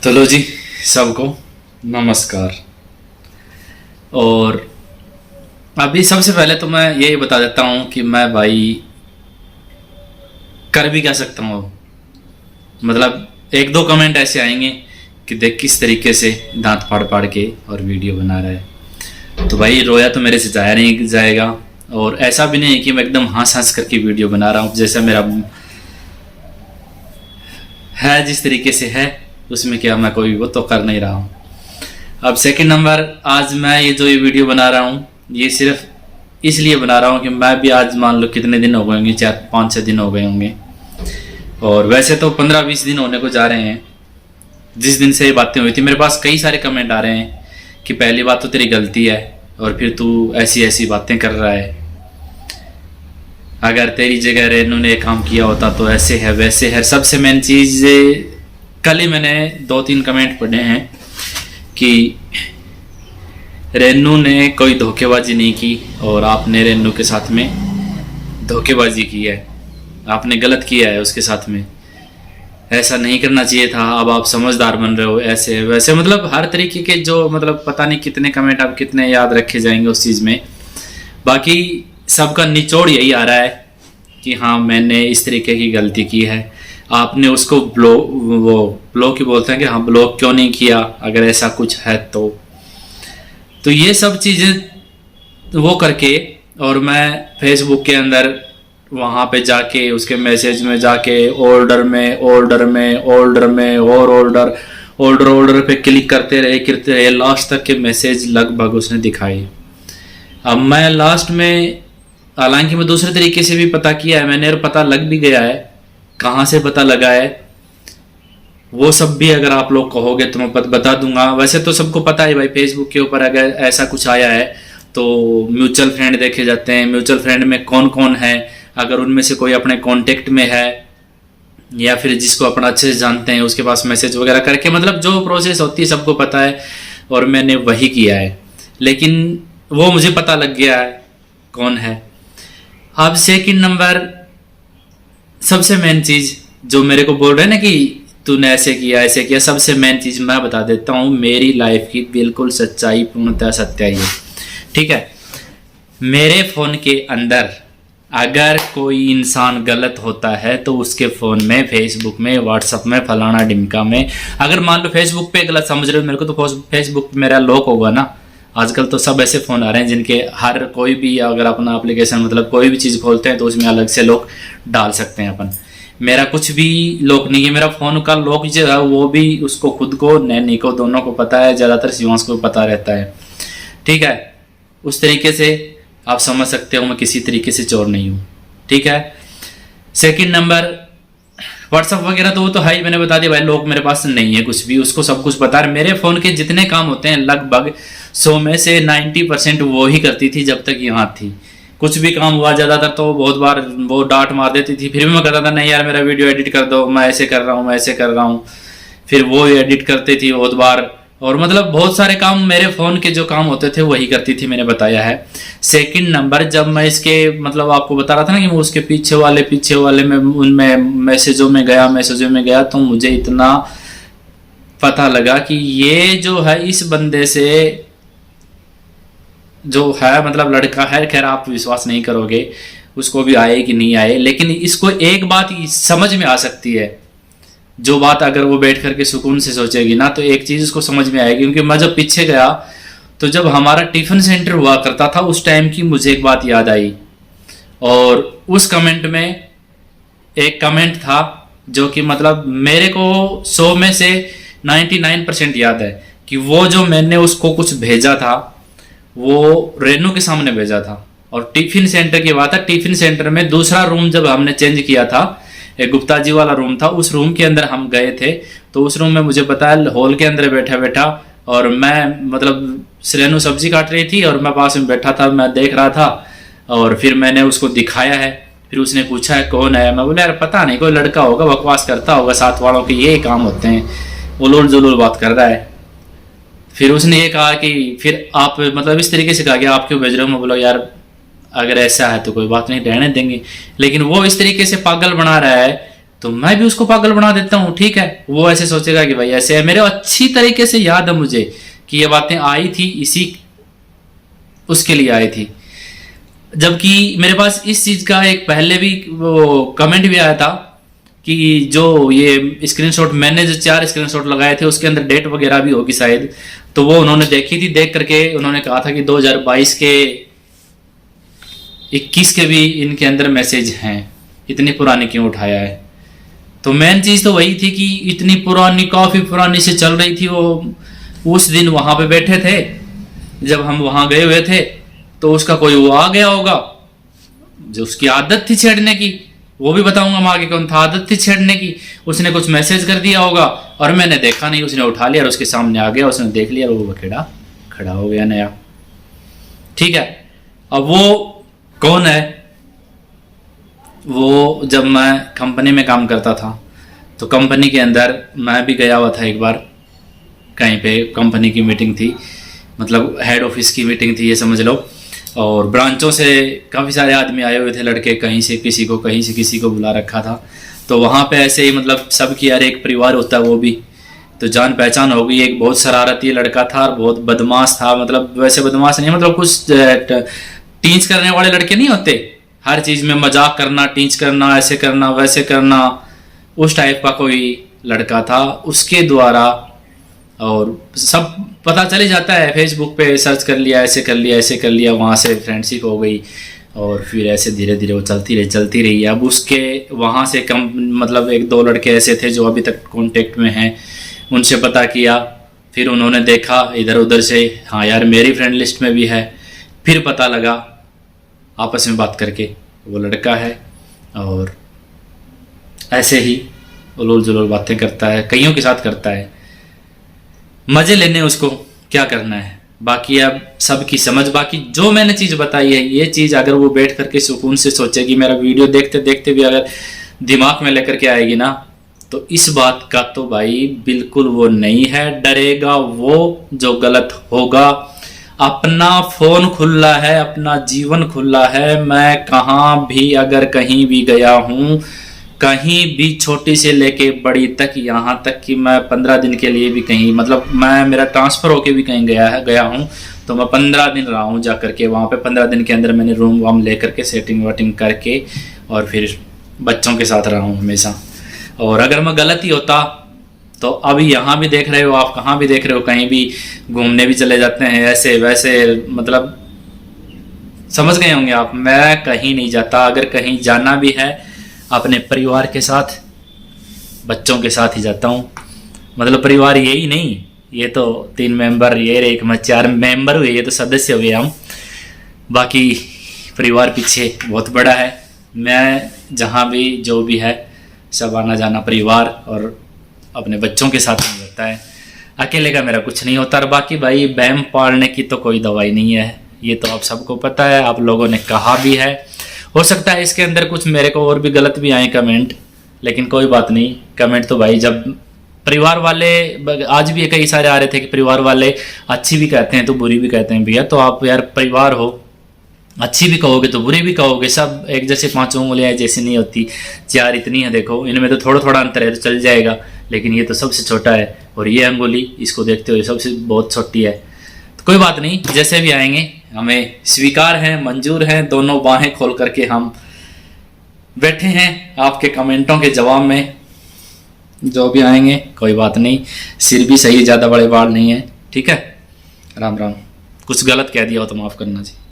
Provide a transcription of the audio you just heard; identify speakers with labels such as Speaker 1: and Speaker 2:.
Speaker 1: तो लो जी, सबको नमस्कार। और अभी सबसे पहले तो मैं यही बता देता हूँ कि मैं भाई कर भी क्या सकता हूँ। मतलब एक दो कमेंट ऐसे आएंगे कि देख किस तरीके से दांत फाड़ फाड़ के और वीडियो बना रहा है। तो भाई रोया तो मेरे से जाया नहीं जाएगा। और ऐसा भी नहीं है कि मैं एकदम हंस हंस करके वीडियो बना रहा हूँ। जैसा मेरा है जिस तरीके से है उसमें क्या मैं कोई वो तो कर नहीं रहा हूँ। अब सेकंड नंबर, आज मैं ये वीडियो बना रहा हूँ ये सिर्फ इसलिए बना रहा हूँ कि मैं भी आज मान लो कितने दिन हो गए होंगे, 4-5-6 दिन हो गए होंगे। और वैसे तो 15-20 दिन होने को जा रहे हैं जिस दिन से ये बातें हुई थी। मेरे पास कई सारे कमेंट आ रहे हैं कि पहली बात तो तेरी गलती है और फिर तू ऐसी ऐसी बातें कर रहा है। अगर तेरी जगह रेनू ने काम किया होता तो ऐसे है वैसे है। सबसे मेन चीज़, कल ही मैंने 2-3 कमेंट पढ़े हैं कि रेनू ने कोई धोखेबाजी नहीं की और आपने रेनू के साथ में धोखेबाजी की है, आपने गलत किया है उसके साथ में, ऐसा नहीं करना चाहिए था, अब आप समझदार बन रहे हो, ऐसे वैसे। मतलब हर तरीके के जो मतलब पता नहीं कितने कमेंट अब कितने याद रखे जाएंगे उस चीज़ में। बाकी सबका निचोड़ यही आ रहा है कि हाँ मैंने इस तरीके की गलती की है। आपने उसको ब्लॉक ही बोलते हैं कि हाँ ब्लॉक क्यों नहीं किया अगर ऐसा कुछ है तो ये सब चीज़ें वो करके। और मैं फेसबुक के अंदर वहाँ पे जाके उसके मैसेज में जाके ऑर्डर पे क्लिक करते रहे लास्ट तक के मैसेज लगभग उसने दिखाए। अब मैं लास्ट में, हालांकि मैं दूसरे तरीके से भी पता किया है मैंने और पता लग भी गया है, कहाँ से पता लगा है वो सब भी अगर आप लोग कहोगे तो मैं बता दूंगा। वैसे तो सबको पता है भाई, फेसबुक के ऊपर अगर ऐसा कुछ आया है तो म्यूचुअल फ्रेंड देखे जाते हैं। म्यूचुअल फ्रेंड में कौन कौन है, अगर उनमें से कोई अपने कांटेक्ट में है या फिर जिसको अपना अच्छे से जानते हैं उसके पास मैसेज वगैरह करके, मतलब जो प्रोसेस होती है सबको पता है और मैंने वही किया है। लेकिन वो मुझे पता लग गया है कौन है। अब सेकंड नंबर, सबसे मेन चीज़ जो मेरे को बोल रहे हैं ना कि तूने ऐसे किया, सबसे मेन चीज़ मैं बता देता हूँ। मेरी लाइफ की बिल्कुल सच्चाई, पूर्णतः सत्य है, ठीक है। मेरे फ़ोन के अंदर अगर कोई इंसान गलत होता है तो उसके फ़ोन में, फेसबुक में, व्हाट्सअप में, फलाना डिमका में, अगर मान लो फेसबुक पे गलत समझ रहे हो मेरे को तो फेसबुक पे मेरा लॉक होगा ना। आजकल तो सब ऐसे फ़ोन आ रहे हैं जिनके हर कोई भी अगर अपना एप्लीकेशन मतलब कोई भी चीज़ खोलते हैं तो उसमें अलग से लॉक डाल सकते हैं अपन। मेरा कुछ भी लॉक नहीं है, मेरा फ़ोन का लॉक जो है वो भी उसको खुद को, नैनी को, दोनों को पता है, ज़्यादातर शिवांश को पता रहता है, ठीक है। उस तरीके से आप समझ सकते हो मैं किसी तरीके से चोर नहीं हूँ, ठीक है। सेकंड नंबर, व्हाट्सअप वगैरह तो वो तो हाई मैंने बता दिया भाई, लॉक मेरे पास नहीं है कुछ भी, उसको सब कुछ पता है। मेरे फ़ोन के जितने काम होते हैं लगभग 100 में से 90% वो ही करती थी जब तक यहाँ थी। कुछ भी काम हुआ ज़्यादातर तो बहुत बार वो डांट मार देती थी, फिर भी मैं कहता था नहीं यार मेरा वीडियो एडिट कर दो, मैं ऐसे कर रहा हूँ, फिर वो एडिट करती थी बहुत बार। और मतलब बहुत सारे काम मेरे फ़ोन के जो काम होते थे वही करती थी, मैंने बताया है। सेकंड नंबर, जब मैं इसके मतलब आपको बता रहा था ना कि मैं उसके पीछे वाले में उनमें मैसेजों में गया तो मुझे इतना पता लगा कि ये जो है इस बंदे से जो है मतलब लड़का है, खैर आप विश्वास नहीं करोगे उसको भी आए कि नहीं आए, लेकिन इसको एक बात समझ में आ सकती है। जो बात अगर वो बैठ करके सुकून से सोचेगी ना तो एक चीज़ उसको समझ में आएगी। क्योंकि मैं जब पीछे गया तो जब हमारा टिफ़िन सेंटर हुआ करता था उस टाइम की मुझे एक बात याद आई। और उस कमेंट में एक कमेंट था जो कि मतलब मेरे को 100 में से 99% याद है कि वो जो मैंने उसको कुछ भेजा था वो रेनू के सामने भेजा था। और टिफ़िन सेंटर की बात है, टिफ़िन सेंटर में दूसरा रूम जब हमने चेंज किया था, एक गुप्ता जी वाला रूम था, उस रूम के अंदर हम गए थे। तो उस रूम में मुझे पता है हॉल के अंदर बैठा और मैं मतलब रेनू सब्जी काट रही थी और मैं पास में बैठा था, मैं देख रहा था। और फिर मैंने उसको दिखाया है, फिर उसने पूछा है कौन है, मैं बोला यार पता नहीं, कोई लड़का होगा, बकवास करता होगा, साथ वालों के ये काम होते हैं, उलूल जुलूल बात कर रहा है। फिर उसने ये कहा कि फिर आप मतलब इस तरीके से कहा कि आप क्यों भेज रहे हो। मैं बोला यार अगर ऐसा है तो कोई बात नहीं, रहने देंगे। लेकिन वो इस तरीके से पागल बना रहा है तो मैं भी उसको पागल बना देता हूँ। ठीक है, वो ऐसे सोचेगा कि भाई ऐसे है। मेरे अच्छी तरीके से याद है मुझे कि ये बातें आई थी इसी उसके लिए आई थी। जबकि मेरे पास इस चीज का एक पहले भी वो कमेंट भी आया था कि जो ये स्क्रीनशॉट मैंने जो 4 स्क्रीनशॉट लगाए थे उसके अंदर डेट वगैरह भी होगी शायद, तो वो उन्होंने देखी थी। देख करके उन्होंने कहा था कि 2022 के 21 के भी इनके अंदर मैसेज हैं, इतनी पुरानी क्यों उठाया है। तो मेन चीज तो वही थी कि इतनी पुरानी, काफी पुरानी से चल रही थी वो। उस दिन वहां पे बैठे थे जब हम वहां गए हुए थे, तो उसका कोई वो आ गया होगा जो उसकी आदत थी छेड़ने की, वो भी बताऊंगा मैं आगे कौन था। आदत थी छेड़ने की, उसने कुछ मैसेज कर दिया होगा और मैंने देखा नहीं, उसने उठा लिया और उसके सामने आ गया, उसने देख लिया और वो बखेड़ा खड़ा हो गया नया। ठीक है, अब वो कौन है? वो जब मैं कंपनी में काम करता था तो कंपनी के अंदर मैं भी गया हुआ था एक बार, कहीं पे कंपनी की मीटिंग थी, मतलब हेड ऑफिस की मीटिंग थी ये समझ लो। और ब्रांचों से काफ़ी सारे आदमी आए हुए थे, लड़के, कहीं से किसी को, कहीं से किसी को बुला रखा था। तो वहाँ पे ऐसे ही मतलब सबकी यार एक परिवार होता है, वो भी तो जान पहचान हो गई। एक बहुत शरारती लड़का था और बहुत बदमाश था, मतलब वैसे बदमाश नहीं, मतलब कुछ टीच करने वाले लड़के नहीं होते, हर चीज़ में मजाक करना, टीच करना, ऐसे करना वैसे करना, उस टाइप का कोई लड़का था। उसके द्वारा और सब पता चल ही जाता है, फेसबुक पे सर्च कर लिया, ऐसे कर लिया, ऐसे कर लिया, वहाँ से फ्रेंडशिप हो गई और फिर ऐसे धीरे धीरे वो चलती रही। अब उसके वहाँ से कम मतलब 1-2 लड़के ऐसे थे जो अभी तक कांटेक्ट में हैं, उनसे पता किया, फिर उन्होंने देखा इधर उधर से, हाँ यार मेरी फ्रेंड लिस्ट में भी है। फिर पता लगा आपस में बात करके वो लड़का है और ऐसे ही उलूल जुलूल बातें करता है, कईयों के साथ करता है, मजे लेने उसको क्या करना है। बाकी अब सबकी समझ, बाकी जो मैंने चीज़ बताई है ये चीज़ अगर वो बैठ करके सुकून से सोचेगी, मेरा वीडियो देखते देखते भी अगर दिमाग में लेकर के आएगी ना, तो इस बात का तो भाई बिल्कुल वो नहीं है, डरेगा वो जो गलत होगा। अपना फ़ोन खुला है, अपना जीवन खुला है। मैं कहाँ भी अगर कहीं भी गया हूँ, कहीं भी छोटी से लेके बड़ी तक, यहाँ तक कि मैं 15 दिन के लिए भी कहीं, मतलब मैं मेरा ट्रांसफ़र होके भी कहीं गया हूँ तो मैं 15 दिन रहा हूँ जा करके वहाँ पे। 15 दिन के अंदर मैंने रूम वाम ले करके सेटिंग वाटिंग करके और फिर बच्चों के साथ रहा हूँ हमेशा। और अगर मैं गलत ही होता तो अभी यहाँ भी देख रहे हो आप, कहाँ भी देख रहे हो, कहीं भी घूमने भी चले जाते हैं ऐसे वैसे, मतलब समझ गए होंगे आप। मैं कहीं नहीं जाता, अगर कहीं जाना भी है अपने परिवार के साथ, बच्चों के साथ ही जाता हूँ। मतलब परिवार यही नहीं, ये तो 3 मेंबर, ये एक मैं 4 मेंबर हुए, ये तो सदस्य हुए हम। बाकी परिवार पीछे बहुत बड़ा है। मैं जहाँ भी जो भी है सब आना जाना परिवार और अपने बच्चों के साथ में होता है, अकेले का मेरा कुछ नहीं होता। और बाकी भाई बहम पालने की तो कोई दवाई नहीं है, ये तो आप सबको पता है, आप लोगों ने कहा भी है। हो सकता है इसके अंदर कुछ मेरे को और भी गलत भी आए कमेंट, लेकिन कोई बात नहीं। कमेंट तो भाई जब परिवार वाले, आज भी कई सारे आ रहे थे कि परिवार वाले अच्छी भी कहते हैं तो बुरी भी कहते हैं। भैया तो आप यार परिवार हो, अच्छी भी कहोगे तो बुरी भी कहोगे, सब एक जैसे 5 उंगलियां जैसी नहीं होती, 4 इतनी है, देखो इनमें तो थोड़ा थोड़ा अंतर है तो चल जाएगा, लेकिन ये तो सबसे छोटा है और ये अंगुली इसको देखते हुए सबसे बहुत छोटी है। तो कोई बात नहीं, जैसे भी आएंगे हमें स्वीकार है, मंजूर है, दोनों बाहें खोल करके हम बैठे हैं आपके कमेंटों के जवाब में। जो भी आएंगे कोई बात नहीं, सिर भी सही, ज़्यादा बड़े बाल नहीं है। ठीक है, राम राम। कुछ गलत कह दिया हो तो माफ़ करना जी।